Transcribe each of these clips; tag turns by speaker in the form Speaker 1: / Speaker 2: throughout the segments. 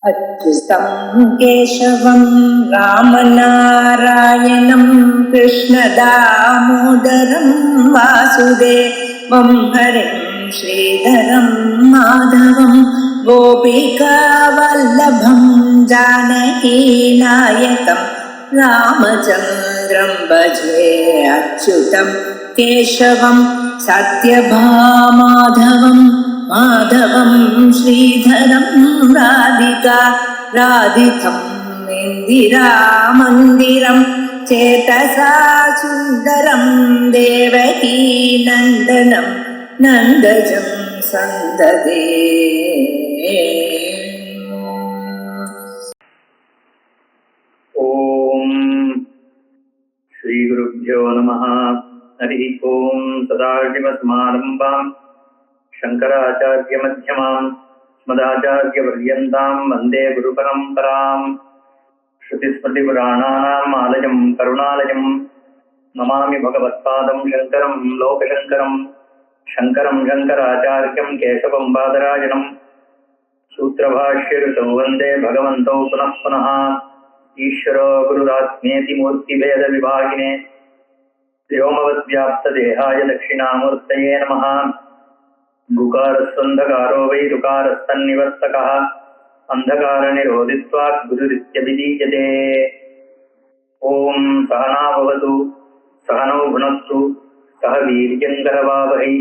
Speaker 1: अच्युतं केशवं रामनारायणं कृष्णदामोदरं वासुदेवं हरिं श्रीधरं माधवं गोपिकावल्लभं जानकीनायकं रामचन्द्रं भजे। अच्युतं केशवं सत्यभामाधवं माधवं श्रीधरं राधितं इन्दिरामन्दिरं चेतसा सुन्दरं देवकी नन्दनं नन्दजं सन्ददे।
Speaker 2: ओम श्री गुरुभ्यो नमः। हरि ओम। सदाशिवसमारम्भां शंकराचार्य मध्यमां अस्मदाचार्य पर्यन्तां वन्दे गुरुपरम्पराम्। श्रुतिस्मृतिपुराणानाम् आलयं करुणालयं नमामि भगवत्पादं शङ्करं लोकशङ्करं शङ्करं शङ्कराचार्यं केशवं बादरायणं सूत्रभाष्यकृतौ वन्दे भगवन्तौ पुनः पुनः। ईश्वरो गुरुरात्मेति मूर्तिभेद विभागिने व्योमवद्व्याप्तदेहाय दक्षिणामूर्तये नमः। गुकारस्वन्धकारो वै ऋकारस्तन्निवर्तकः अन्धकारनिरोधित्वात् गुरुरित्यभिधीयते। ॐ सहना भवतु सहनौ भुनक्तु सह वीर्यङ्करवावहै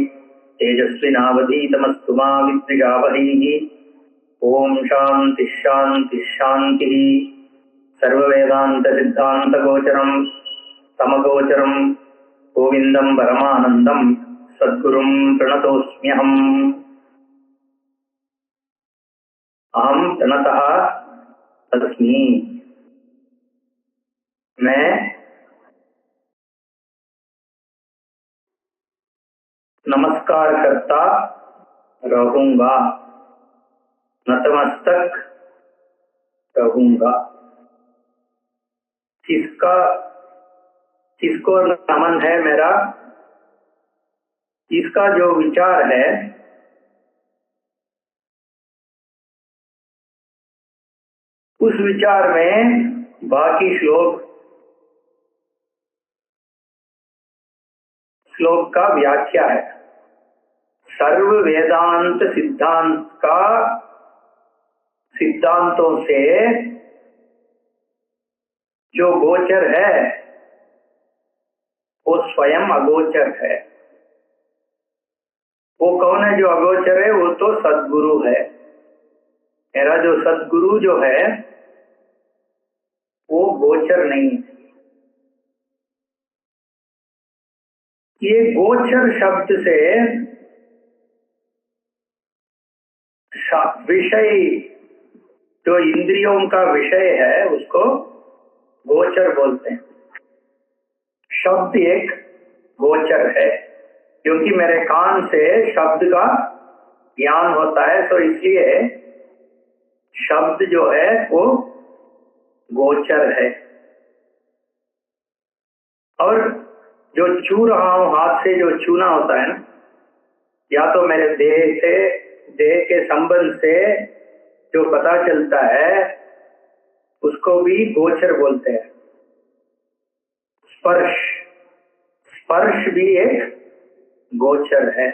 Speaker 2: तेजस्विनावधीतमस्तु मा विद्विषावहैः। ॐ शान्तिः शान्तिः शान्तिः। सर्ववेदांत सिद्धांत गोचरं समगोचरं गोविंदं परमानंदं सद्गुरुं प्रणतोऽस्म्यहम्। अहं प्रणतः अस्मि। मैं नमस्कार करता रहूंगा, नतमस्तक रहूंगा। किसको नमन है मेरा? इसका जो विचार है उस विचार में बाकी श्लोक का व्याख्या है। सर्व वेदांत सिद्धांत का सिद्धांतों से जो गोचर है वो स्वयं अगोचर है। वो कौन है जो अगोचर है? वो तो सद्गुरु है। मेरा जो सद्गुरु जो है वो गोचर नहीं। ये गोचर शब्द से विषय, जो इंद्रियों का विषय है उसको गोचर बोलते हैं। शब्द एक गोचर है क्योंकि मेरे कान से शब्द का ज्ञान होता है, तो इसलिए शब्द जो है वो गोचर है। और जो छू रहा हूं हाथ से, जो छूना होता है ना, या तो मेरे देह के संबंध से जो पता चलता है उसको भी गोचर बोलते हैं। स्पर्श भी एक गोचर है।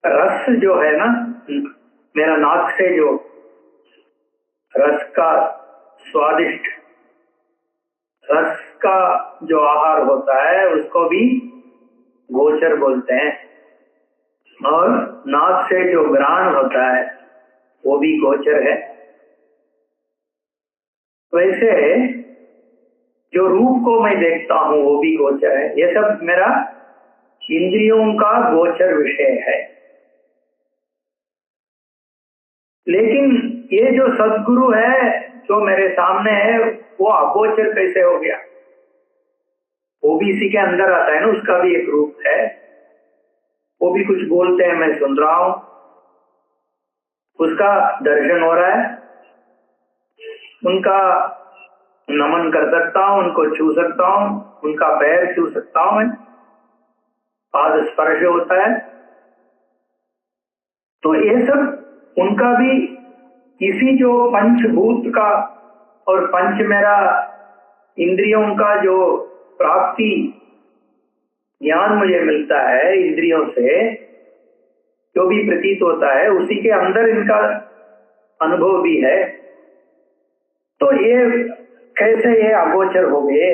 Speaker 2: रस जो है ना, मेरा नाक से जो रस का स्वादिष्ट रस का जो आहार होता है उसको भी गोचर बोलते हैं। और नाक से जो घ्राण होता है वो भी गोचर है। वैसे जो रूप को मैं देखता हूँ वो भी गोचर है। ये सब मेरा इंद्रियों का गोचर विषय है। लेकिन ये जो सद्गुरु है जो मेरे सामने है वो अगोचर कैसे हो गया? वो भी इसी के अंदर आता है ना, उसका भी एक रूप है। वो भी कुछ बोलते हैं, मैं सुन रहा हूं, उसका दर्शन हो रहा है, उनका नमन कर सकता हूं, उनको छू सकता हूं, उनका पैर छू सकता हूं, मैं पाद स्पर्श होता है। तो ये सब उनका भी इसी जो पंचभूत का और पंच मेरा इंद्रियों का जो प्राप्ति ज्ञान मुझे मिलता है, इंद्रियों से जो भी प्रतीत होता है उसी के अंदर इनका अनुभव भी है। तो ये कैसे ये अगोचर हो गए?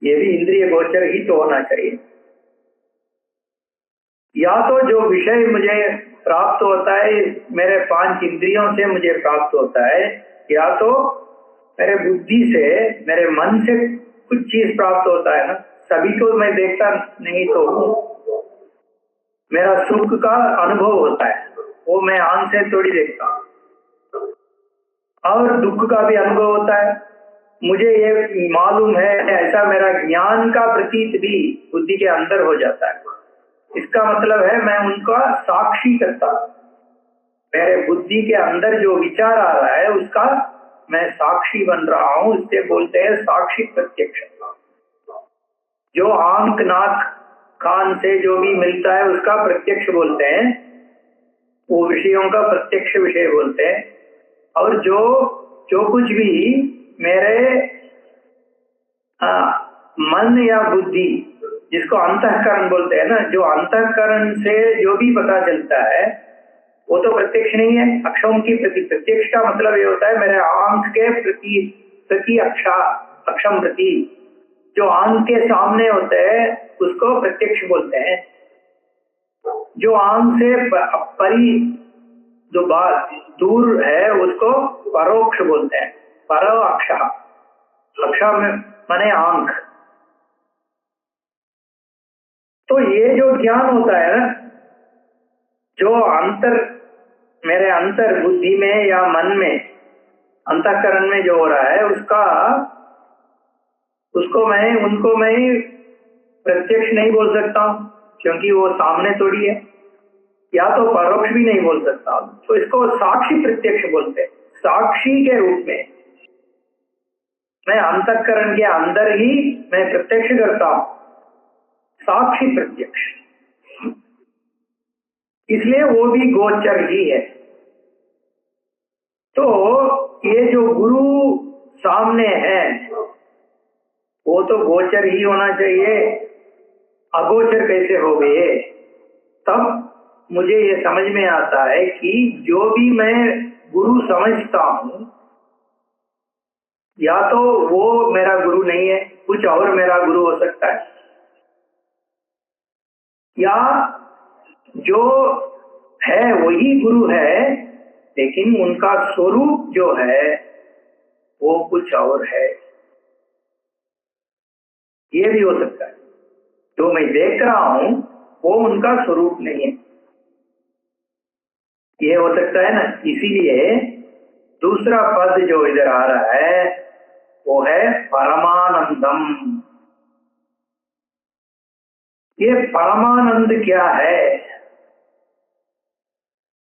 Speaker 2: ये भी इंद्रिय गोचर ही तो होना चाहिए। या तो जो विषय मुझे प्राप्त होता है मेरे 5 इंद्रियों से मुझे प्राप्त होता है, या तो मेरे बुद्धि से, मेरे मन से कुछ चीज प्राप्त होता है ना। सभी को मैं देखता नहीं तो हूँ, मेरा सुख का अनुभव होता है, वो मैं आंख से थोड़ी देखता हूँ। और दुख का भी अनुभव होता है, मुझे ये मालूम है, ऐसा मेरा ज्ञान का प्रतीत भी बुद्धि के अंदर हो जाता है। इसका मतलब है मैं उनका साक्षी करता हूँ। मेरे बुद्धि के अंदर जो विचार आ रहा है उसका मैं साक्षी बन रहा हूँ, इससे बोलते हैं साक्षी प्रत्यक्ष। जो आंख नाक कान से जो भी मिलता है उसका प्रत्यक्ष बोलते हैं, वो विषयों का प्रत्यक्ष विषय बोलते हैं। और जो कुछ भी मेरे मन या बुद्धि, जिसको अंतःकरण बोलते हैं ना, जो अंतःकरण से जो भी पता चलता है वो तो प्रत्यक्ष नहीं है। अक्षम की प्रत्यक्ष का मतलब ये होता है मेरे आंख के प्रति अक्षम प्रति, जो आंख के सामने होते हैं उसको प्रत्यक्ष बोलते हैं। जो आंख से परी जो बात दूर है उसको परोक्ष बोलते हैं। परो अक्षा, अक्षा में माने आंख। तो ये जो ज्ञान होता है ना, जो मेरे अंतर बुद्धि में या मन में अंतःकरण में जो हो रहा है उनको मैं प्रत्यक्ष नहीं बोल सकता, क्योंकि वो सामने थोड़ी है। या तो परोक्ष भी नहीं बोल सकता, तो इसको साक्षी प्रत्यक्ष बोलते हैं। साक्षी के रूप में मैं अंतःकरण के अंदर ही मैं प्रत्यक्ष करता हूं, साक्षी प्रत्यक्ष। इसलिए वो भी गोचर ही है। तो ये जो गुरु सामने है वो तो गोचर ही होना चाहिए, अगोचर कैसे हो गए? तब मुझे ये समझ में आता है कि जो भी मैं गुरु समझता हूं, या तो वो मेरा गुरु नहीं है, कुछ और मेरा गुरु हो सकता है, या जो है वही गुरु है लेकिन उनका स्वरूप जो है वो कुछ और है। ये भी हो सकता है, जो मैं देख रहा हूं वो उनका स्वरूप नहीं है, ये हो सकता है ना। इसीलिए दूसरा पद जो इधर आ रहा है वो है परमानंदम। ये परमानंद क्या है?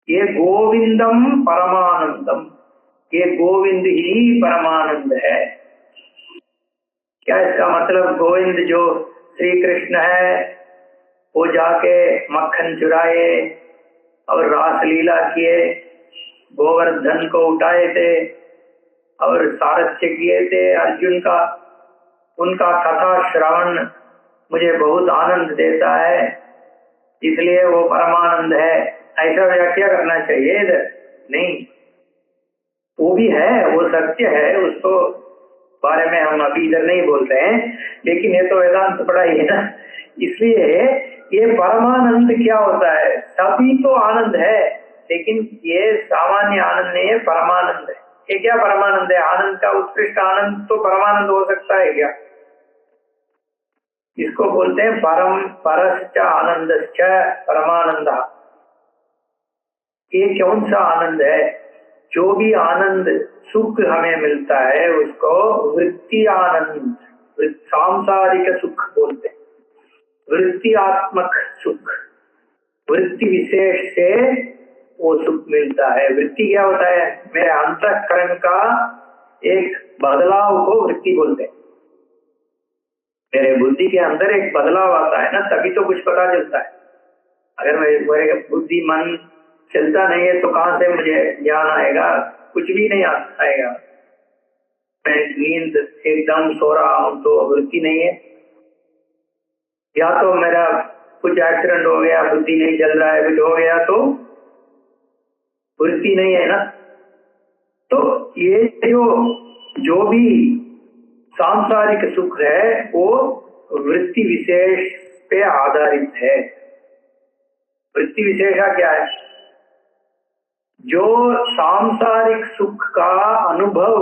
Speaker 2: ये गोविंदम परमानंदम, ये गोविंद ही परमानंद है। क्या इसका मतलब? गोविंद जो श्री कृष्ण है वो जाके मक्खन चुराए और रास लीला किए, गोवर्धन को उठाए थे और सारथ्य किए थे अर्जुन का, उनका कथा श्रवण मुझे बहुत आनंद देता है, इसलिए वो परमानंद है, ऐसा व्याख्या करना चाहिए इधर नहीं। वो भी है, वो सत्य है, उसको बारे में हम अभी इधर नहीं बोलते हैं, लेकिन ये तो वेदांत पढ़ाई है ना। इसलिए ये परमानंद क्या होता है? सभी तो आनंद है, लेकिन ये सामान्य आनंद नहीं है, परमानंद है। ये क्या परमानंद है? आनंद का उत्कृष्ट आनंद तो परमानंद हो सकता है क्या? इसको बोलते हैं परम परश्च आनंदश्च परमानंद। ये कौन सा आनंद है? जो भी आनंद सुख हमें मिलता है उसको वृत्ति आनंद, सांसारिक सुख बोलते हैं, वृत्तियात्मक सुख, वृत्ति विशेष से वो सुख मिलता है। वृत्ति क्या होता है? मेरे अंतःकरण का एक बदलाव को वृत्ति बोलते हैं। मेरे बुद्धि के अंदर एक बदलाव आता है ना, तभी तो कुछ पता चलता है। अगर मेरे बुद्धि मन चलता नहीं है तो कहाँ से मुझे ज्ञान आएगा? कुछ भी नहीं आएगा। मैं नींद एकदम सो रहा हूँ तो वृत्ति नहीं है, या तो मेरा कुछ एक्सीडेंट हो गया, बुद्धि नहीं चल रहा है, कुछ हो गया तो वृत्ति नहीं है ना। तो ये जो भी सांसारिक सुख है वो वृत्ति विशेष पे आधारित है। वृत्ति विशेषा क्या है? जो सांसारिक सुख का अनुभव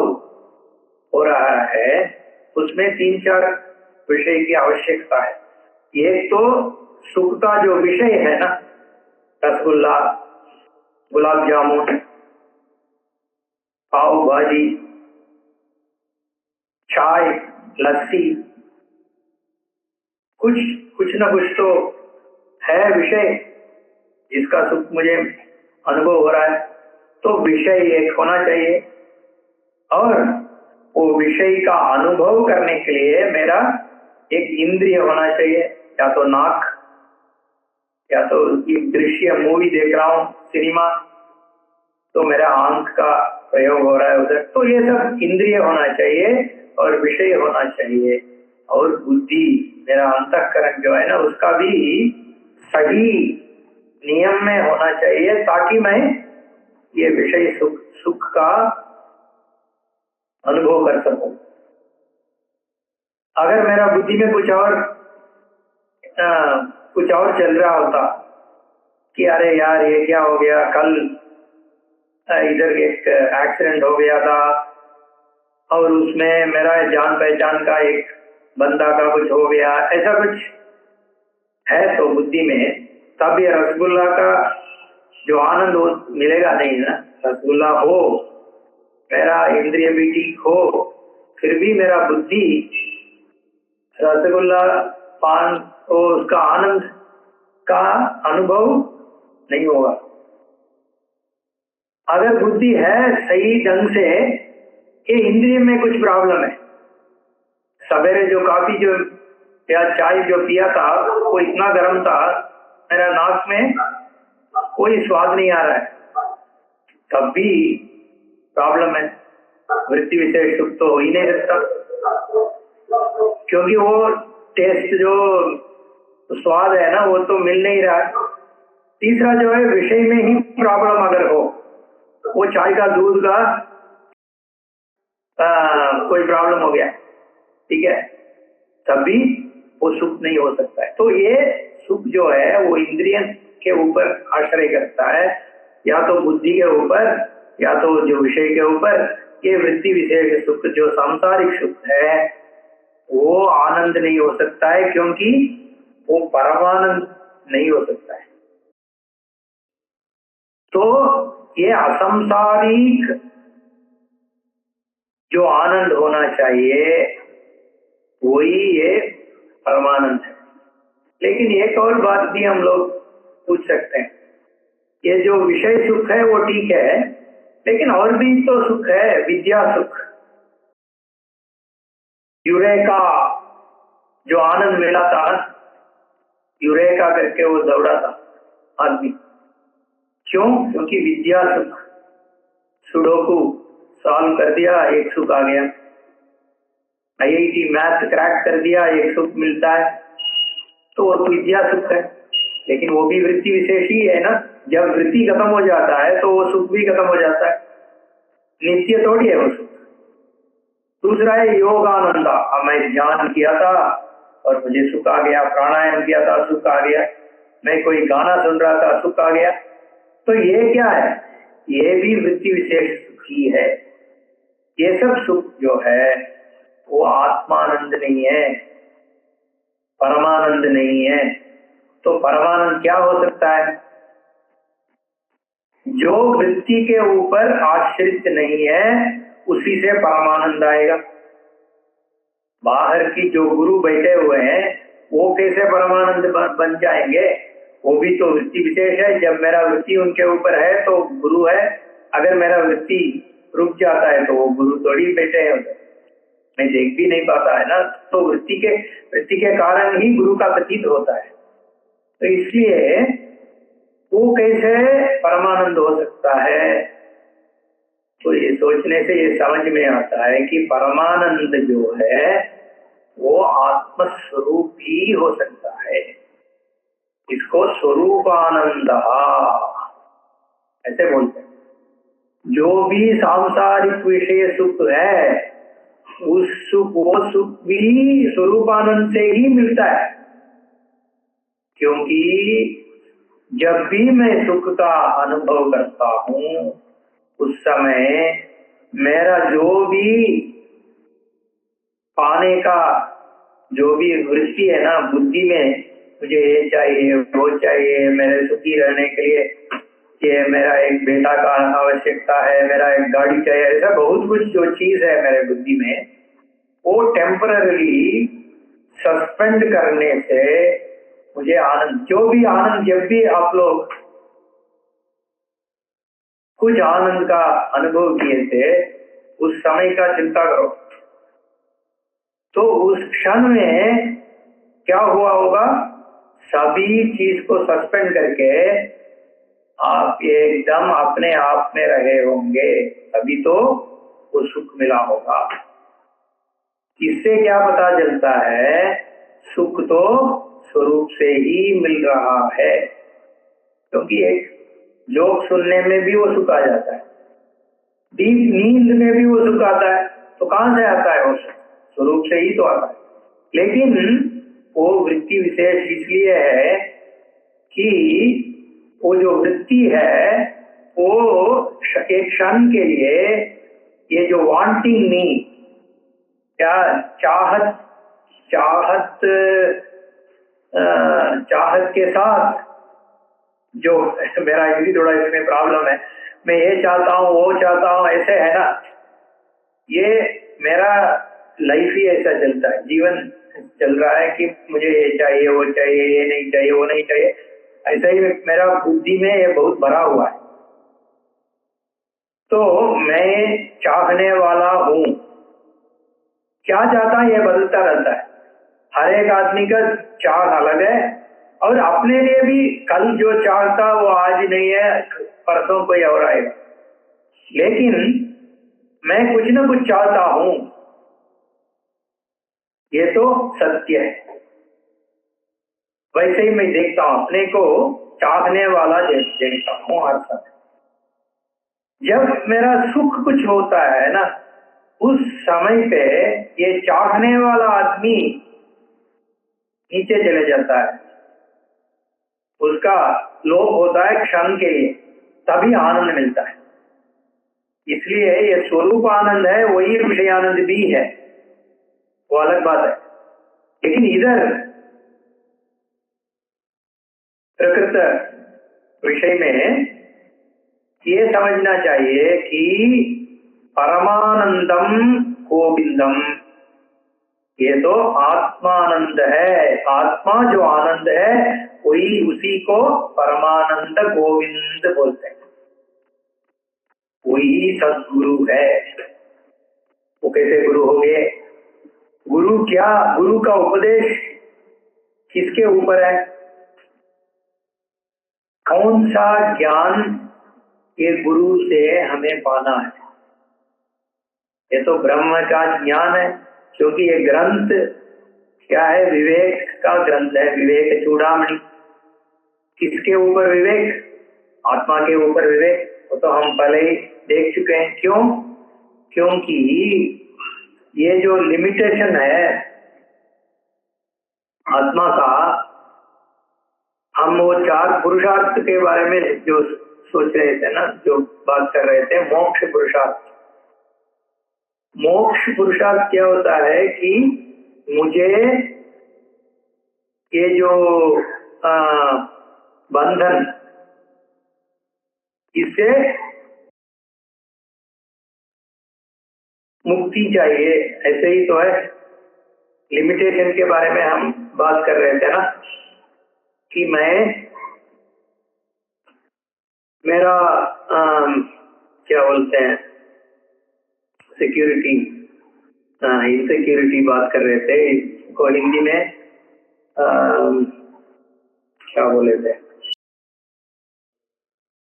Speaker 2: हो रहा है उसमें 3-4 विषय की आवश्यकता है। एक तो सुख का जो विषय है ना, रसगुल्ला, गुलाब जामुन, पाव भाजी, चाय, लस्सी, कुछ ना कुछ तो है विषय जिसका सुख मुझे अनुभव हो रहा है। तो विषय एक होना चाहिए, और वो विषय का अनुभव करने के लिए मेरा एक इंद्रिय होना चाहिए, या तो नाक, या तो एक दृश्य मूवी देख रहा हूँ, सिनेमा, तो मेरा आंख का प्रयोग हो रहा है उधर। तो ये सब इंद्रिय होना चाहिए और विषय होना चाहिए। और बुद्धि, मेरा अंतःकरण जो है ना, उसका भी सही नियम में होना चाहिए, ताकि मैं ये विषय सुख का अनुभव कर सकूं। अगर मेरा बुद्धि में कुछ और चल रहा होता कि अरे यार ये क्या हो गया, कल इधर एक एक्सीडेंट हो गया था और उसमें मेरा जान पहचान का एक बंदा का कुछ हो गया, ऐसा कुछ है तो बुद्धि में, तब ये रसगुल्ला का जो आनंद मिलेगा नहीं ना। रसगुल्ला हो, मेरा इंद्रिय भी ठीक हो, फिर भी मेरा बुद्धि रसगुल्ला पान तो उसका आनंद का अनुभव नहीं होगा। अगर बुद्धि है सही ढंग से, ये इंद्रिय में कुछ प्रॉब्लम है। सवेरे जो कॉफी जो या चाय जो पिया था वो इतना गर्म था, मेरा नाक में कोई स्वाद नहीं आ रहा है, तब भी प्रॉब्लम है। वृत्ति विशेष सुख तो हो ही नहीं सकता, क्योंकि वो टेस्ट जो स्वाद है ना वो तो मिल नहीं रहा है। तीसरा जो है विषय में ही प्रॉब्लम अगर हो, वो चाय का दूध का कोई प्रॉब्लम हो गया, ठीक है, तभी वो सुख नहीं हो सकता है। तो ये सुख जो है वो इंद्रिय के ऊपर आश्रय करता है, या तो बुद्धि के ऊपर या तो जो विषय के ऊपर। ये वृत्ति विशेष सुख जो सांसारिक सुख है वो आनंद नहीं हो सकता है, क्योंकि वो परमानंद नहीं हो सकता है। तो ये असंसारिक जो आनंद होना चाहिए वही ये परमानंद है। लेकिन एक और बात भी हम लोग पूछ सकते हैं, ये जो विषय सुख है वो ठीक है, लेकिन और भी तो सुख है, विद्या सुख, यूरेका जो आनंद मिला था, यूरेका करके वो दौड़ा था आदमी। क्यों? क्योंकि विद्या सुख, सुडोकू सॉल्व कर दिया, एक सुख आ गया। IIT मैथ क्रैक कर दिया, एक सुख मिलता है, तो वो विद्या सुख है। लेकिन वो भी वृत्ति विशेष ही है ना। जब वृत्ति खत्म हो जाता है तो वो सुख भी खत्म हो जाता है, नित्य थोड़ी है वो सुख। दूसरा है योग आनंद। अब मैं ध्यान किया था और मुझे सुख आ गया, प्राणायाम किया था सुख आ गया, मैं कोई गाना सुन रहा था सुख आ गया। तो ये क्या है? ये भी वृत्ति विशेष सुख ही है। ये सब सुख जो है वो आत्मानंद नहीं है, परमानंद नहीं है। तो परमानंद क्या हो सकता है? जो वृत्ति के ऊपर आश्रित नहीं है उसी से परमानंद आएगा। बाहर की जो गुरु बैठे हुए हैं वो कैसे परमानंद बन जाएंगे? वो भी तो वृत्ति विशेष है। जब मेरा वृत्ति उनके ऊपर है तो गुरु है, अगर मेरा वृत्ति रुक जाता है तो वो गुरु थोड़ी बैठे हैं, मैं देख भी नहीं पाता है ना। तो वृत्ति के कारण ही गुरु का प्रतीत होता है। तो इसलिए वो कैसे परमानंद हो सकता है? तो ये सोचने से ये समझ में आता है कि परमानंद जो है वो आत्मस्वरूप ही हो सकता है। इसको स्वरूपानंद ऐसे बोलते हैं। जो भी सांसारिक विषय सुख है उस सुख, वो सुख भी स्वरूपानंद से ही मिलता है। क्योंकि जब भी मैं सुख का अनुभव करता हूँ उस समय मेरा जो भी पाने का जो भी वृत्ति है ना बुद्धि में, मुझे ये चाहिए वो चाहिए, मेरे सुखी रहने के लिए ये मेरा एक बेटा का आवश्यकता है, मेरा एक गाड़ी चाहिए, ऐसा बहुत कुछ जो चीज है मेरे बुद्धि में, वो टेम्पररी सस्पेंड करने से मुझे आनंद, जो भी आनंद, जब भी आप लोग कुछ आनंद का अनुभव किए थे उस समय का चिंता करो तो उस क्षण में क्या हुआ होगा? सभी चीज को सस्पेंड करके आप एकदम अपने आप में रहे होंगे, तभी तो वो सुख मिला होगा। इससे क्या पता चलता है? सुख तो स्वरूप से ही मिल रहा है। क्योंकि एक जोक सुनने में भी वो सुख आ जाता है, डीप नींद में भी वो सुख आता है। तो कहां से आता है? वो स्वरूप से ही तो आता है। लेकिन वो वृत्ति विशेष इसलिए है कि वो जो वृत्ति है वो एक क्षण के लिए ये जो वांटिंग नी, क्या चाहत चाहत चाहत के साथ जो मेरा भी थोड़ा इसमें प्रॉब्लम है, मैं ये चाहता हूँ वो चाहता हूँ, ऐसे है ना, ये मेरा लाइफ ही ऐसा चलता है, जीवन चल रहा है कि मुझे ये चाहिए वो चाहिए, ये नहीं चाहिए वो नहीं चाहिए, ऐसा ही मेरा बुद्धि में ये बहुत भरा हुआ है। तो मैं चाहने वाला हूँ, क्या चाहता है ये बदलता रहता है। हर एक आदमी का चाह अलग है और अपने लिए भी कल जो चाहता वो आज नहीं है, परसों कोई और आएगा। लेकिन मैं कुछ ना कुछ चाहता हूं, ये तो सत्य है। वैसे ही मैं देखता हूं, अपने को चाहने वाला देखता हूं हर समय। जब मेरा सुख कुछ होता है ना, उस समय पे ये चाहने वाला आदमी नीचे चले जाता है, उसका लोभ होता है क्षण के लिए, तभी आनंद मिलता है। इसलिए ये स्वरूप आनंद है, वही विषय आनंद भी है, वो अलग बात है। लेकिन इधर प्रकृत विषय में ये समझना चाहिए कि परमानंदम गोविंदम, ये तो आत्मानंद है। आत्मा जो आनंद है वही, उसी को परमानंद गोविंद बोलते हैं। वही सद्गुरु है। वो कैसे गुरु हो गए? गुरु क्या, गुरु का उपदेश किसके ऊपर है? कौन सा ज्ञान ये गुरु से हमें पाना है? ये तो ब्रह्म का ज्ञान है, क्योंकि ये ग्रंथ क्या है? विवेक का ग्रंथ है, विवेक चूड़ामणि। किसके ऊपर विवेक? आत्मा के ऊपर विवेक। वो तो हम पहले ही देख चुके हैं। क्यों? क्योंकि ये जो लिमिटेशन है आत्मा का, हम वो 4 पुरुषार्थ के बारे में जो सोच रहे थे ना, जो बात कर रहे थे, मोक्ष पुरुषार्थ। मोक्ष पुरुषार्थ क्या होता है कि मुझे ये जो बंधन, इससे मुक्ति चाहिए। ऐसे ही तो है। लिमिटेशन के बारे में हम बात कर रहे थे ना, कि मेरा क्या बोलते हैं, सिक्योरिटी, इनसिक्योरिटी बात कर रहे थे। इसको हिंदी में क्या बोले थे?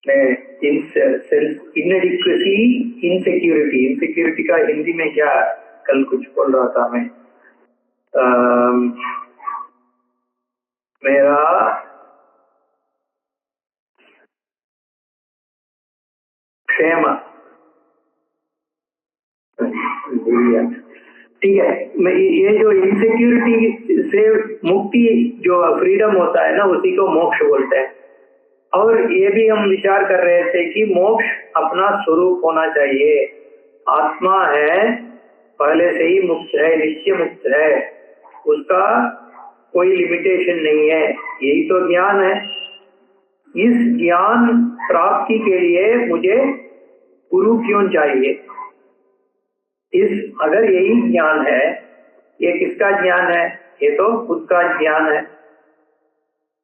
Speaker 2: सेल्फ इनएडिक्वेसी, इनसिक्योरिटी का हिंदी में क्या, कल कुछ बोल रहा था मैं, मेरा क्षेम, ठीक है। मैं ये जो इनसिक्योरिटी से मुक्ति, जो फ्रीडम होता है ना, उसी को मोक्ष बोलते हैं। और ये भी हम विचार कर रहे थे कि मोक्ष अपना स्वरूप होना चाहिए। आत्मा है, पहले से ही मुक्त है, नित्य मुक्त है, उसका कोई लिमिटेशन नहीं है। यही तो ज्ञान है। इस ज्ञान प्राप्ति के लिए मुझे गुरु क्यों चाहिए? अगर यही ज्ञान है, ये किसका ज्ञान है? ये तो खुद का ज्ञान है।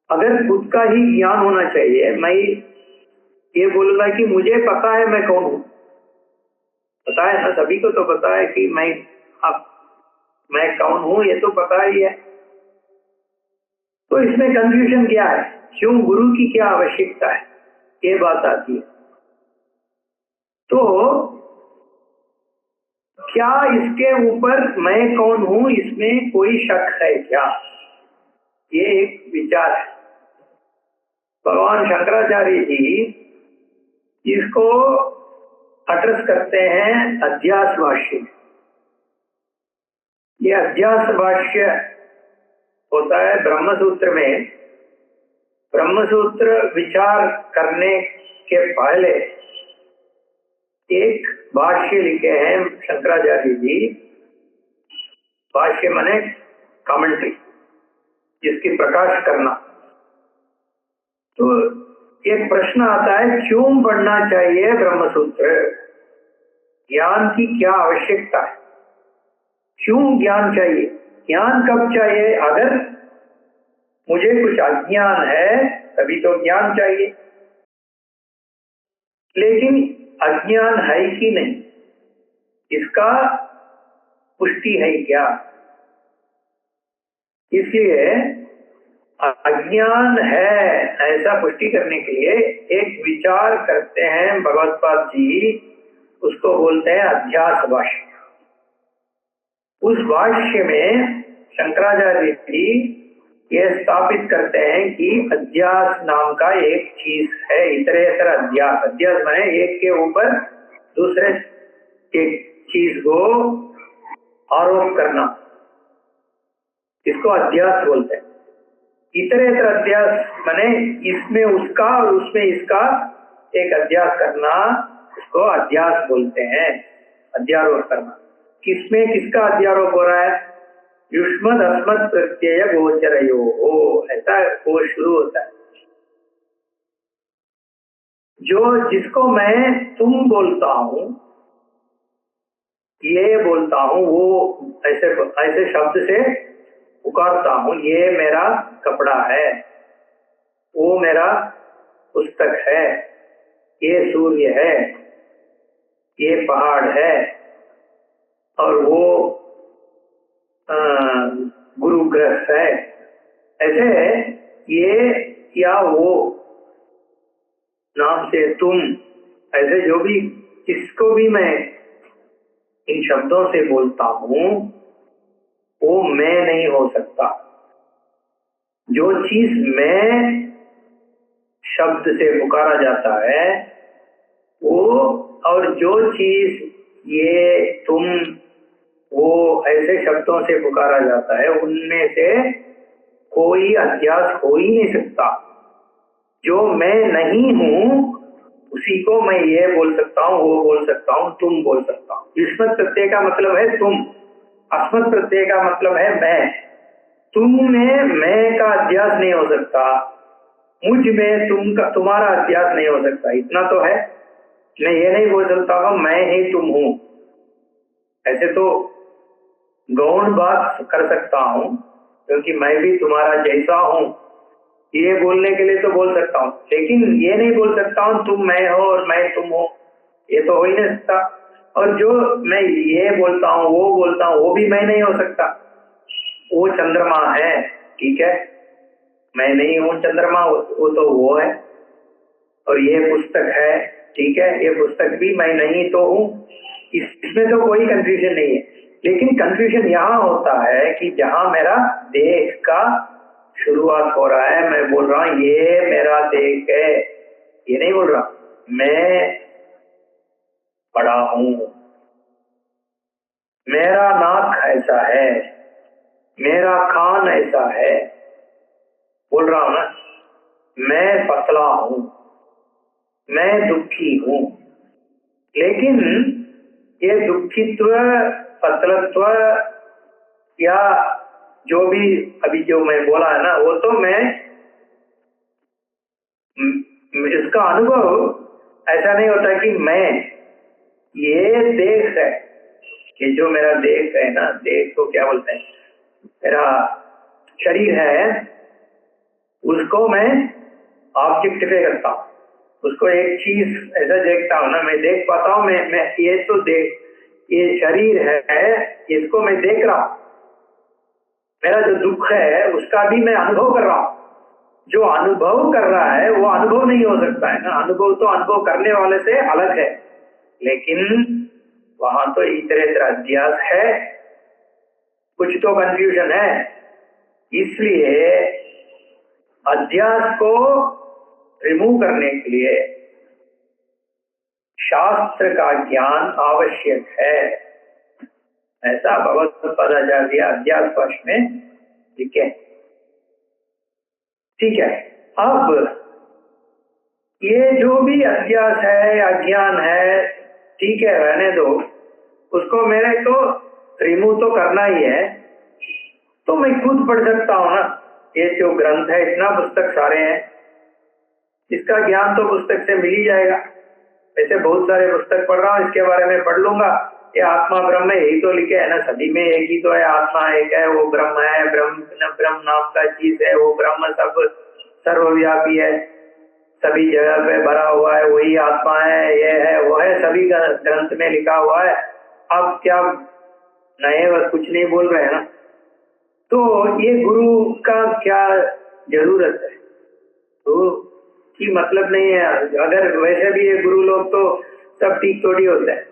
Speaker 2: अगर खुद का ही ज्ञान होना चाहिए, मैं ये बोलूंगा कि मुझे पता है मैं कौन हूँ, पता है ना, सभी को तो पता है कि मैं कौन हूँ, ये तो पता ही है। तो इसमें कंफ्यूजन क्या है? क्यों गुरु की क्या आवश्यकता है? ये बात आती है। तो क्या इसके ऊपर मैं कौन हूँ, इसमें कोई शक है क्या? ये एक विचार है। भगवान शंकराचार्य जी इसको एड्रेस करते हैं अध्यास भाष्य। ये अध्यास भाष्य होता है ब्रह्मसूत्र में। ब्रह्मसूत्र विचार करने के पहले एक भाष्य लिखे हैं शंकराचार्य जी। भाष्य माने कमेंट्री, जिसकी प्रकाश करना। तो एक प्रश्न आता है, क्यों पढ़ना चाहिए ब्रह्मसूत्र? ज्ञान की क्या आवश्यकता है? क्यों ज्ञान चाहिए? ज्ञान कब चाहिए? अगर मुझे कुछ अज्ञान है तभी तो ज्ञान चाहिए। लेकिन अज्ञान है कि नहीं, इसका पुष्टि है क्या? इसलिए अज्ञान है ऐसा पुष्टि करने के लिए एक विचार करते हैं भगवत्पाद जी, उसको बोलते हैं अध्यास भाष्य। उस भाष्य में शंकराचार्य जी ये स्थापित करते हैं कि अध्यास नाम का एक चीज है, इतरेतर अध्यास। अध्यास माने एक के ऊपर दूसरे एक चीज को आरोप करना, इसको अध्यास बोलते हैं। इतरेतर अध्यास माने इसमें उसका और उसमें इसका एक अध्यास करना, इसको अध्यास बोलते हैं। अध्यारोप करना। किसमें किसका अध्यारोप हो रहा है? युष्मद् अस्मद् प्रत्यय गोचरयोः, ऐसा वो शुरू होता है। जिसको मैं तुम बोलता हूँ, ये बोलता हूँ, वो ऐसे शब्द से पुकारता हूँ, ये मेरा कपड़ा है, वो मेरा पुस्तक है, ये सूर्य है, ये पहाड़ है, और वो गुरु ग्रह है। ऐसे ये या वो नाम से तुम, ऐसे जो भी जिसको भी मैं इन शब्दों से बोलता हूँ, वो मैं नहीं हो सकता। जो चीज मैं शब्द से पुकारा जाता है वो, और जो चीज ये तुम वो ऐसे शब्दों से पुकारा जाता है, उनमें से कोई अध्यास हो ही नहीं सकता। जो मैं नहीं हूँ उसी को मैं ये बोल सकता हूँ, वो बोल सकता हूँ, तुम बोल सकता हूँ। युष्मत् प्रत्यय का मतलब है तुम, अस्मत् प्रत्यय का मतलब है मैं। तुम में मैं का अध्यास नहीं हो सकता, मुझ में तुम्हारा अध्यास नहीं हो सकता। इतना तो है। मैं ये नहीं बोल सकता हूँ मैं ही तुम हूँ, ऐसे तो गौण बात कर सकता हूँ, क्योंकि मैं भी तुम्हारा जैसा हूँ, ये बोलने के लिए तो बोल सकता हूँ। लेकिन ये नहीं बोल सकता हूँ तुम मैं हो और मैं तुम हो, ये तो हो ही नहीं सकता। और जो मैं ये बोलता हूँ वो बोलता हूँ, वो भी मैं नहीं हो सकता। वो चंद्रमा है, ठीक है, मैं नहीं हूँ चंद्रमा, वो तो वो है। और ये पुस्तक है, ठीक है, ये पुस्तक भी मैं नहीं तो हूँ, इसमें तो कोई कंफ्यूजन नहीं है। लेकिन कंफ्यूजन यहाँ होता है कि जहाँ मेरा देह का शुरुआत हो रहा है, मैं बोल रहा हूँ ये मेरा देह है, ये नहीं बोल रहा मैं बड़ा हूँ, मेरा नाक ऐसा है, मेरा कान ऐसा है, बोल रहा हूँ ना, मैं पतला हूँ, मैं दुखी हूँ। लेकिन ये दुखित्व, पतलत्व या जो भी अभी जो मैं बोला है ना, वो तो मैं इसका अनुभव ऐसा नहीं होता कि मैं ये देह है, ये जो मेरा देह है ना, देह को क्या बोलते हैं, मेरा शरीर है, उसको मैं ऑब्जेक्टिफाई करता हूँ, उसको एक चीज ऐसा देखता हूँ ना, मैं देख पाता हूँ, मैं ये तो देख, ये शरीर है, इसको मैं देख रहा हूँ, मेरा जो दुख है उसका भी मैं अनुभव कर रहा हूँ। जो अनुभव कर रहा है वो अनुभव नहीं हो सकता है ना, अनुभव तो अनुभव करने वाले से अलग है। लेकिन वहां तो इतरेतर अध्यास है, कुछ तो कंफ्यूजन है। इसलिए अध्यास को रिमूव करने के लिए शास्त्र का ज्ञान आवश्यक है, ऐसा भगवत्पादाचार्य अध्यास पक्ष में लिखे। ठीक है, अब ये जो भी अध्यास है, अज्ञान है, ठीक है, रहने दो, उसको मेरे को रिमूव तो करना ही है। तो मैं खुद पढ़ सकता हूँ ना, ये जो ग्रंथ है, इतना पुस्तक सारे हैं, इसका ज्ञान तो पुस्तक से मिल ही जाएगा। वैसे बहुत सारे पुस्तक पढ़ रहा हूँ, इसके बारे में पढ़ लूंगा, ये आत्मा ब्रह्म है, यही तो लिखे है ना, सभी में एक ही तो है, आत्मा एक है, वो ब्रह्म है, ब्रह्म नाम का चीज है, वो ब्रह्म सब सर्वव्यापी है, सभी जगह पे भरा हुआ है, वही आत्मा है, ये है, वो है, सभी ग्रंथ में लिखा हुआ है। अब क्या नए कुछ नहीं बोल रहे हैं ना, तो ये गुरु का क्या जरूरत है, तो की मतलब नहीं है। अगर वैसे भी ये गुरु लोग तो सब ठीक थोड़ी होते हैं,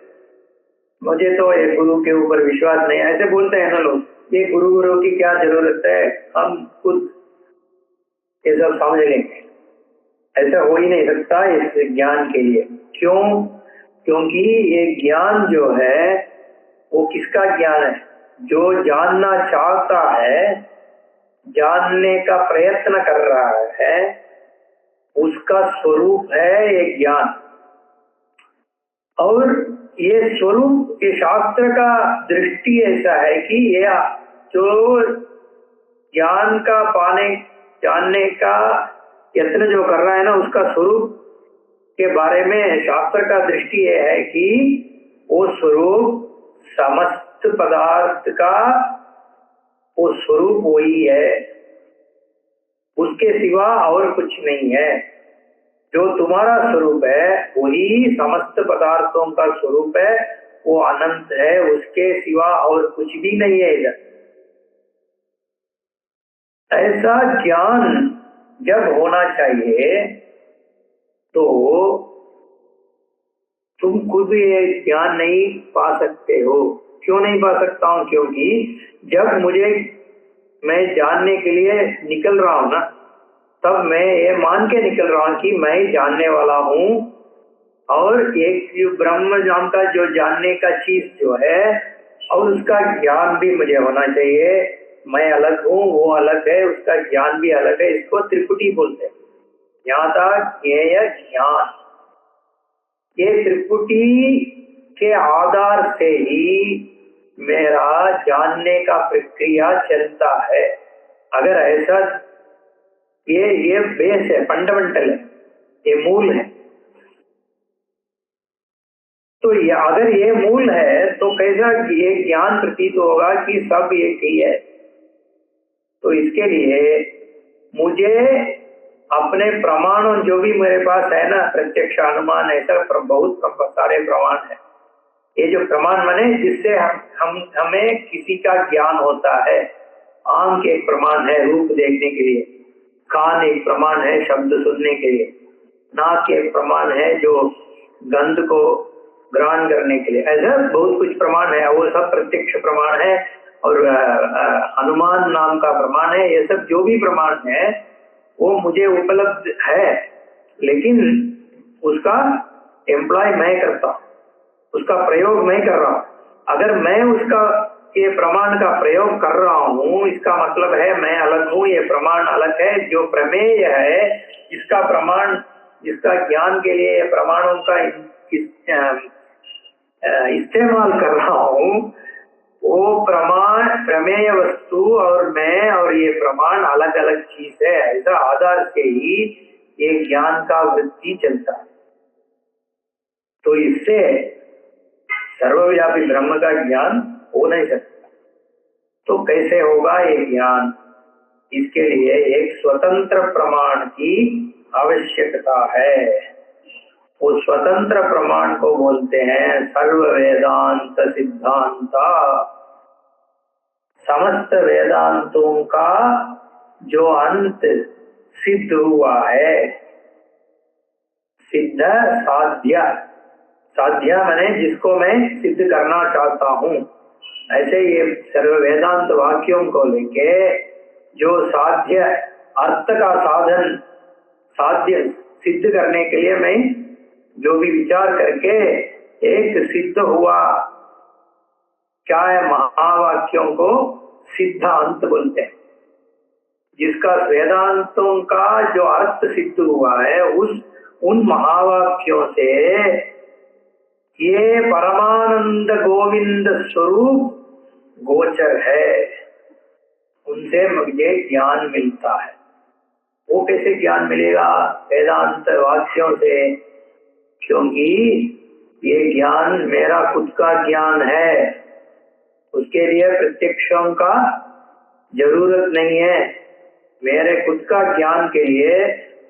Speaker 2: मुझे तो ये गुरु के ऊपर विश्वास नहीं, ऐसे बोलते हैं ना लोग, ये गुरु की क्या जरूरत है, हम खुद ये सब समझ लेंगे। ऐसा हो ही नहीं सकता इस ज्ञान के लिए। क्यों? क्योंकि ये ज्ञान जो है वो किसका ज्ञान है? जो जानना चाहता है, जानने का प्रयत्न कर रहा है, उसका स्वरूप है ये ज्ञान। और ये स्वरूप, ये शास्त्र का दृष्टि ऐसा है कि ये जो ज्ञान का जानने का यत्न जो कर रहा है ना, उसका स्वरूप के बारे में शास्त्र का दृष्टि ये है कि वो स्वरूप समस्त पदार्थ का वो स्वरूप वही है, उसके सिवा और कुछ नहीं है। जो तुम्हारा स्वरूप है वही समस्त पदार्थों का स्वरूप है, वो अनंत है, उसके सिवा और कुछ भी नहीं है इधर। ऐसा ज्ञान जब होना चाहिए तो तुम खुद ये ज्ञान नहीं पा सकते हो। क्यों नहीं पा सकता हूँ? क्योंकि जब मैं जानने के लिए निकल रहा हूँ ना, तब मैं ये मान के निकल रहा हूँ कि मैं जानने वाला हूँ, और एक ब्रह्म नाम का जो जानने का चीज जो है, और उसका ज्ञान भी मुझे होना चाहिए। मैं अलग हूँ, वो अलग है, उसका ज्ञान भी अलग है। इसको त्रिपुटी बोलते हैं, ज्ञाता ज्ञेय ज्ञान। ये त्रिपुटी के आधार से ही मेरा जानने का प्रक्रिया चलता है। अगर ऐसा, ये बेस है, फंडामेंटल है, ये मूल है। तो अगर ये मूल है तो कैसा ये ज्ञान प्रतीत होगा कि सब एक ही है। तो इसके लिए मुझे अपने प्रमाणों जो भी मेरे पास है ना, प्रत्यक्ष अनुमान, ऐसा बहुत सारे प्रमाण है। ये जो प्रमाण माने जिससे हमें किसी का ज्ञान होता है। आंख एक प्रमाण है रूप देखने के लिए, कान एक प्रमाण है शब्द सुनने के लिए, नाक एक प्रमाण है जो गंध को ग्रहण करने के लिए, ऐसा बहुत कुछ प्रमाण है, वो सब प्रत्यक्ष प्रमाण है। और अनुमान नाम का प्रमाण है। ये सब जो भी प्रमाण है वो मुझे उपलब्ध है, लेकिन उसका एम्प्लॉय मैं करता हूँ, उसका प्रयोग मैं कर रहा हूँ। अगर मैं उसका ये प्रमाण का प्रयोग कर रहा हूँ, इसका मतलब है मैं अलग हूँ, ये प्रमाण अलग है। जो प्रमेय है, जिसका प्रमाण, जिसका ज्ञान के लिए प्रमाणों का इस्तेमाल कर रहा हूँ, वो प्रमाण, प्रमेय वस्तु और मैं और ये प्रमाण अलग अलग चीज है। ऐसा आधार से ही ये ज्ञान का वृत्ति चलता है। तो इससे सर्वव्यापी ब्रह्म का ज्ञान हो नहीं सकता। तो कैसे होगा ये ज्ञान? इसके लिए एक स्वतंत्र प्रमाण की आवश्यकता है। वो स्वतंत्र प्रमाण को बोलते हैं सर्व वेदांत सिद्धांता। समस्त वेदांतों का जो अंत सिद्ध हुआ है, सिद्ध साध्य, साध्य माने जिसको मैं सिद्ध करना चाहता हूँ। ऐसे ये सर्व वेदांत वाक्यों को लेके जो साध्य, अर्थ का साधन, साध्य सिद्ध करने के लिए मैं जो भी विचार करके एक सिद्ध हुआ, क्या है, महावाक्यों को सिद्धांत बोलते हैं। जिसका वेदांतों का जो अर्थ सिद्ध हुआ है, उन महावाक्यों से ये परमानंद गोविंद स्वरूप गोचर है, उनसे मुझे ज्ञान मिलता है। वो कैसे ज्ञान मिलेगा? वेदांत वाक्यों से, क्योंकि ये ज्ञान मेरा खुद का ज्ञान है, उसके लिए प्रत्यक्षों का जरूरत नहीं है। मेरे खुद का ज्ञान के लिए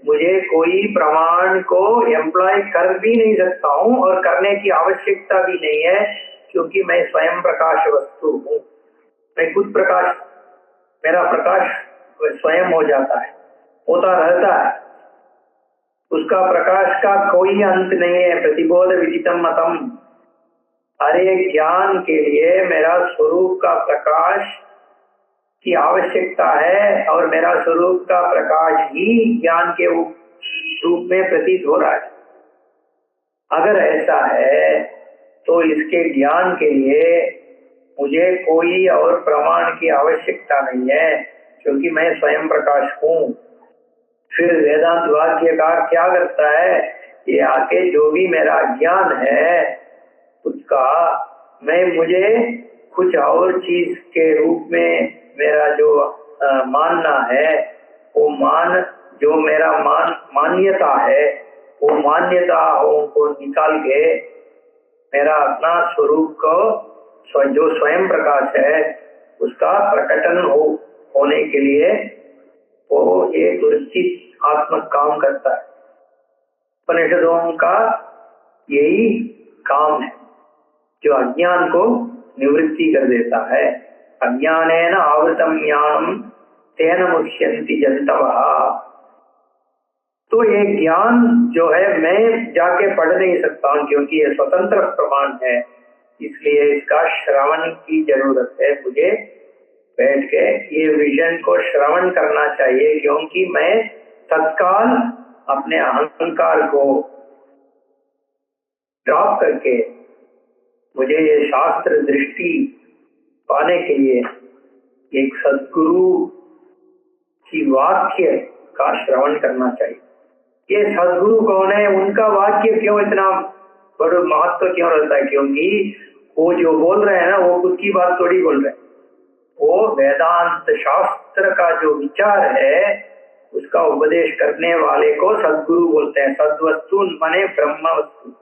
Speaker 2: मुझे कोई प्रमाण को एम्प्लॉय कर भी नहीं सकता हूँ और करने की आवश्यकता भी नहीं है, क्योंकि मैं स्वयं प्रकाश वस्तु हूँ। मैं खुद प्रकाश, मेरा प्रकाश स्वयं हो जाता है, होता रहता है। उसका प्रकाश का कोई अंत नहीं है। प्रतिबोध विदितम मतम, अरे ज्ञान के लिए मेरा स्वरूप का प्रकाश की आवश्यकता है और मेरा स्वरूप का प्रकाश ही ज्ञान के रूप में प्रतीत हो रहा है। अगर ऐसा है तो इसके ज्ञान के लिए मुझे कोई और प्रमाण की आवश्यकता नहीं है, क्योंकि मैं स्वयं प्रकाश हूँ। फिर वेदांत वाक्यकार क्या करता है? ये आके जो भी मेरा ज्ञान है उसका मुझे कुछ और चीज के रूप में मेरा जो मानना है, वो जो मेरा मान्यता है, वो मान्यताओं को निकाल के मेरा अपना स्वरूप को, जो स्वयं प्रकाश है, उसका प्रकटन होने के लिए वो एक वृत्ति आत्मक काम करता है। उपनिषदों का यही काम है, जो अज्ञान को निवृत्ति कर देता है। अज्ञानेन आवृतम ज्ञानम तेन मुह्यन्ति जन्तवः। तो ये ज्ञान जो है मैं जाके पढ़ नहीं सकता हूँ, क्योंकि ये स्वतंत्र प्रमाण है, इसलिए इसका श्रवण की जरूरत है। मुझे बैठ के ये विजन को श्रवण करना चाहिए, क्योंकि मैं तत्काल अपने अहंकार को ड्रॉप करके मुझे ये शास्त्र दृष्टि पाने के लिए एक सद्गुरु की वाक्य का श्रवण करना चाहिए। ये सद्गुरु कौन है? उनका वाक्य क्यों इतना बड़ा महत्व क्यों रहता है? क्योंकि वो जो बोल रहे हैं ना, वो खुद की बात थोड़ी बोल रहे हैं। वो वेदांत शास्त्र का जो विचार है उसका उपदेश करने वाले को सद्गुरु बोलते हैं। सद्वस्तु माने ब्रह्म वस्तु,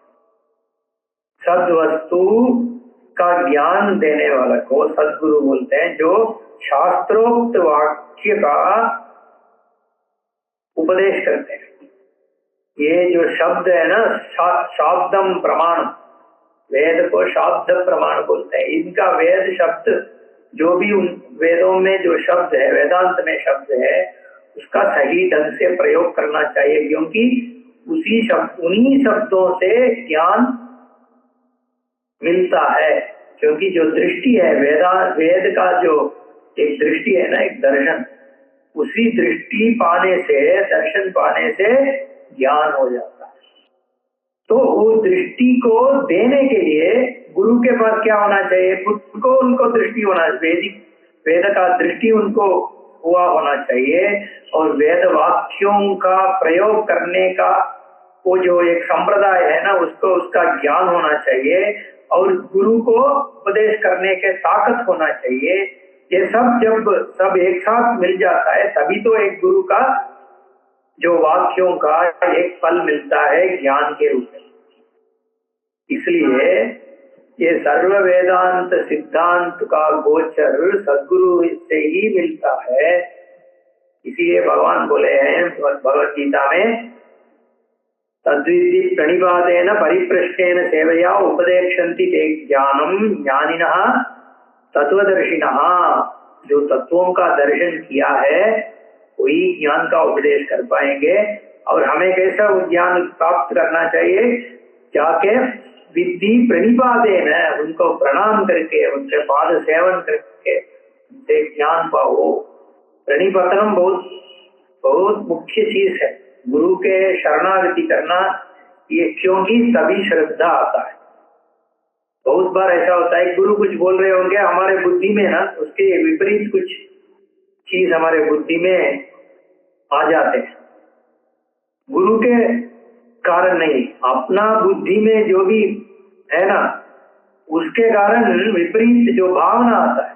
Speaker 2: सद्वस्तु का ज्ञान देने वाला को सद्गुरु बोलते हैं, जो शास्त्रोक्त वाक्य का उपदेश करते हैं। ये जो शब्द है ना, शाब्दम प्रमाण, वेद को शाब्द प्रमाण बोलते हैं। इनका वेद शब्द, जो भी उन वेदों में जो शब्द है, वेदांत में शब्द है, उसका सही ढंग से प्रयोग करना चाहिए, क्योंकि उन्हीं शब्दों से ज्ञान मिलता है। क्योंकि जो दृष्टि है वेद का जो एक दृष्टि है ना, एक दर्शन, उसी दृष्टि पाने से, दर्शन पाने से ज्ञान हो जाता है। तो वो दृष्टि को देने के लिए गुरु के पास क्या होना चाहिए? खुद को उनको दृष्टि होना, वेद का दृष्टि उनको हुआ होना चाहिए, और वेद वाक्यों का प्रयोग करने का वो जो एक संप्रदाय है ना, उसको उसका ज्ञान होना चाहिए, और गुरु को उपदेश करने के ताकत होना चाहिए। ये सब जब सब एक साथ मिल जाता है तभी तो एक गुरु का जो वाक्यों का एक फल मिलता है ज्ञान के रूप में। इसलिए ये सर्व वेदांत सिद्धांत का गोचर सद्गुरु से ही मिलता है। इसीलिए भगवान बोले हैं भगवद गीता में, तद्विधि प्रणिपातेन परिप्रश्नेन सेवया उपदेक्षन्ति ते ज्ञानम ज्ञानिनः तत्वदर्शिनः। जो तत्वों का दर्शन किया है वही ज्ञान का उपदेश कर पाएंगे। और हमें कैसा वो ज्ञान प्राप्त करना चाहिए? जाके विधि प्रणिपातेन, उनको प्रणाम करके, उनके पाद सेवन करके उनसे ज्ञान पाओ। प्रणिपतनम बहुत बहुत मुख्य चीज है, गुरु के शरणागति करना ये, क्योंकि तभी श्रद्धा आता है। बहुत बार ऐसा होता है गुरु कुछ बोल रहे होंगे हमारे बुद्धि में ना, उसके विपरीत कुछ चीज हमारे बुद्धि में आ जाते हैं। गुरु के कारण नहीं, अपना बुद्धि में जो भी है ना, उसके कारण विपरीत जो भावना आता है,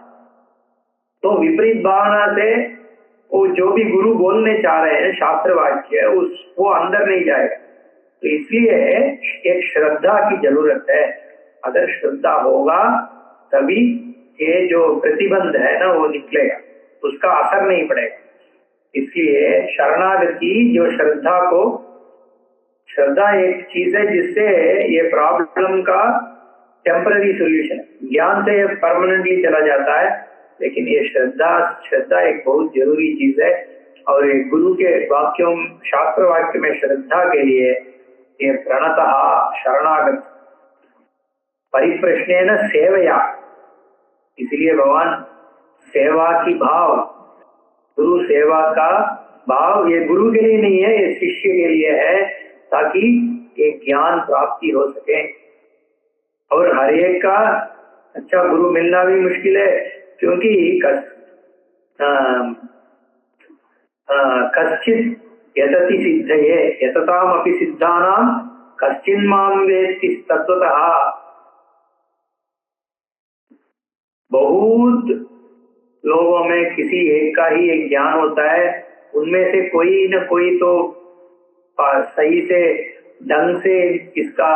Speaker 2: तो विपरीत भावना से वो जो भी गुरु बोलने चाह रहे हैं शास्त्र वाक्य, वो अंदर नहीं जाएगा। तो इसलिए एक श्रद्धा की जरूरत है। अगर श्रद्धा होगा तभी ये जो प्रतिबंध है ना वो निकलेगा, उसका असर नहीं पड़ेगा। इसलिए शरणागति जो श्रद्धा एक चीज है जिससे ये प्रॉब्लम का टेम्पररी सॉल्यूशन, ज्ञान से परमानेंटली चला जाता है, लेकिन ये श्रद्धा एक बहुत जरूरी चीज है। और ये गुरु के वाक्यों, शास्त्र वाक्य में श्रद्धा के लिए ये प्रणतः शरणागत परिप्रश्नेन सेवया, इसलिए भगवान सेवा की भाव, गुरु सेवा का भाव ये गुरु के लिए नहीं है, ये शिष्य के लिए है, ताकि ये ज्ञान प्राप्ति हो सके। और हर एक का अच्छा गुरु मिलना भी मुश्किल है, क्योंकि कश्चित् यतति सिद्धये यततामपि सिद्धानां कश्चिन्मां वेत्ति तत्वतः। बहुत लोगों में किसी एक का ही एक ज्ञान होता है, उनमें से कोई न कोई तो सही से ढंग से इसका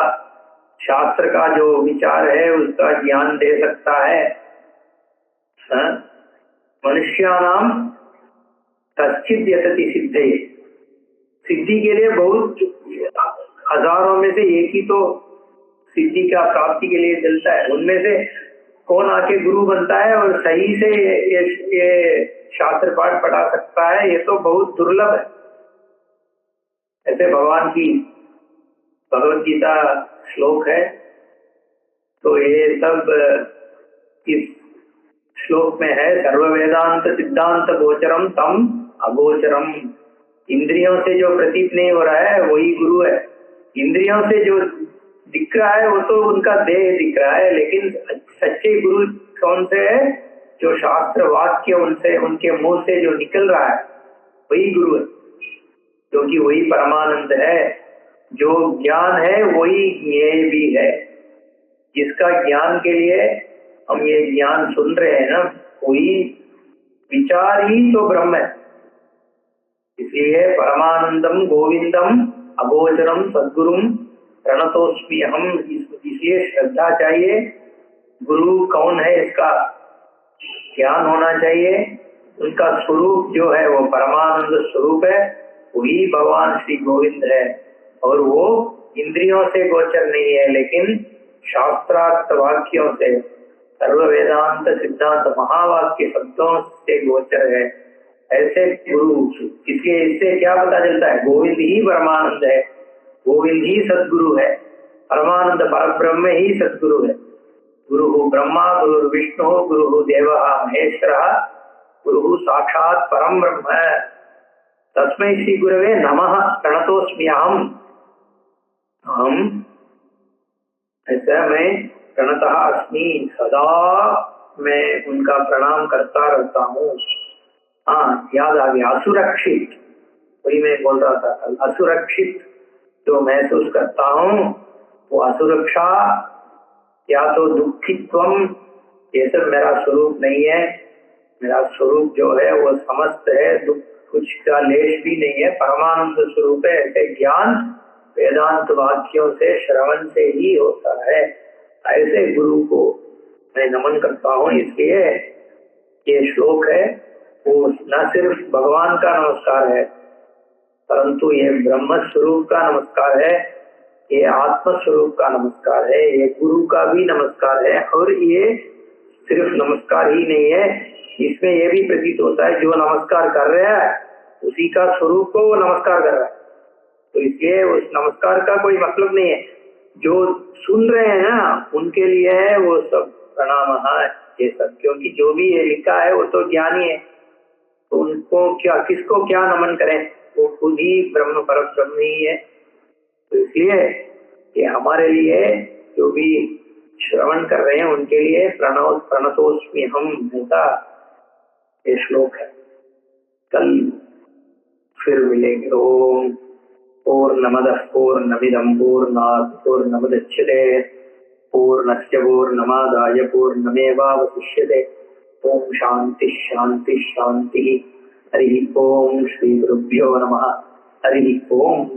Speaker 2: शास्त्र का जो विचार है उसका ज्ञान दे सकता है। मनुष्याणाम कश्चित् यतति सिद्धये, सिद्धि के लिए बहुत हजारों में से एक ही तो सिद्धि का प्राप्ति के लिए चलता है। उनमें से कौन आके गुरु बनता है और सही से ये शास्त्र पाठ पढ़ा सकता है, ये तो बहुत दुर्लभ है। ऐसे भगवान की भगवद गीता श्लोक है, तो ये सब इस श्लोक में है। सर्व वेदांत सिद्धांत गोचरम तम अगोचरम। इंद्रियों से जो प्रतीत नहीं हो रहा है वही गुरु है। इंद्रियों से जो दिख रहा है वो तो उनका देह दिख रहा है, लेकिन सच्चे गुरु कौन से है? जो शास्त्र वाक्य उनसे, उनके मुंह से जो निकल रहा है वही गुरु है, क्योंकि वही परमानंद है। जो ज्ञान है वही ज्ञेय भी है। जिसका ज्ञान के लिए हम ये ज्ञान सुन रहे हैं ना, वही विचार ही तो ब्रह्म है। इसलिए परमानंदम गोविंदम अगोचरम सद्गुरुम प्रणतोस्मि हम। इसलिए श्रद्धा चाहिए, गुरु कौन है इसका ज्ञान होना चाहिए। उनका स्वरूप जो है वो परमानंद स्वरूप है, वही भगवान श्री गोविंद है। और वो इंद्रियों से गोचर नहीं है, लेकिन शास्त्रार्थ वाक्यों से, सर्व वेदांत सिद्धांत महावाक्य शब्दों से गोचर है। ऐसे गुरु, इसलिए इससे क्या पता चलता है? गोविंद ही परमानंद है। गोविंद ही सदगुरु है, परमानंद परब्रह्म ही सदगुरु है। गुरु ब्रह्मा गुरु विष्णु गुरु देव महेश्वर गुरु साक्षात परम ब्रह्म तस्मै श्री गुरवे नमः प्रणतोस्म्यहम्। हम ऐसा मैं प्रणतः अस्मि, सदा मैं उनका प्रणाम करता रहता हूँ। हाँ, याद आ गया, असुरक्षित, वही मैं बोल रहा था, असुरक्षित जो महसूस करता हूँ वो असुरक्षा या तो दुखित्वम, ये सब मेरा स्वरूप नहीं है। मेरा स्वरूप जो है वो समस्त है, दुख कुछ का लेश भी नहीं है, परमानंद स्वरूप है। ऐसे ज्ञान वेदांत वाक्यों से श्रवण से ही होता है। ऐसे गुरु को मैं नमन करता हूँ। इसलिए ये श्लोक है वो न सिर्फ भगवान का नमस्कार है, परंतु ये ब्रह्म स्वरूप का नमस्कार है, ये आत्म स्वरूप का नमस्कार है, ये गुरु का भी नमस्कार है। और ये सिर्फ नमस्कार ही नहीं है, इसमें यह भी प्रतीत होता है जो नमस्कार कर रहा है उसी का स्वरूप को वो नमस्कार कर रहा है। तो इसलिए उस नमस्कार का कोई मतलब नहीं है, जो सुन रहे हैं ना उनके लिए है वो सब प्रणाम ये सब, क्योंकि जो भी ये लिखा है वो तो ज्ञानी है, तो उनको क्या, किसको क्या नमन करें, वो खुद ही ब्रह्म पर ब्रह्म ही है। तो इसलिए ये हमारे लिए जो भी श्रवण कर रहे हैं उनके लिए प्रणतोस्मि हम, ऐसा ये श्लोक है। कल फिर मिलेंगे। ओम पूर्णमदः पूर्णमिदं पूर्णात् पूर्णमुदच्यते पूर्णस्य पूर्णमादाय पूर्णमेवावशिष्यते। ओम शांति शांति शांति। हरि ओम श्री गुरुभ्यो नमः। हरि ओम।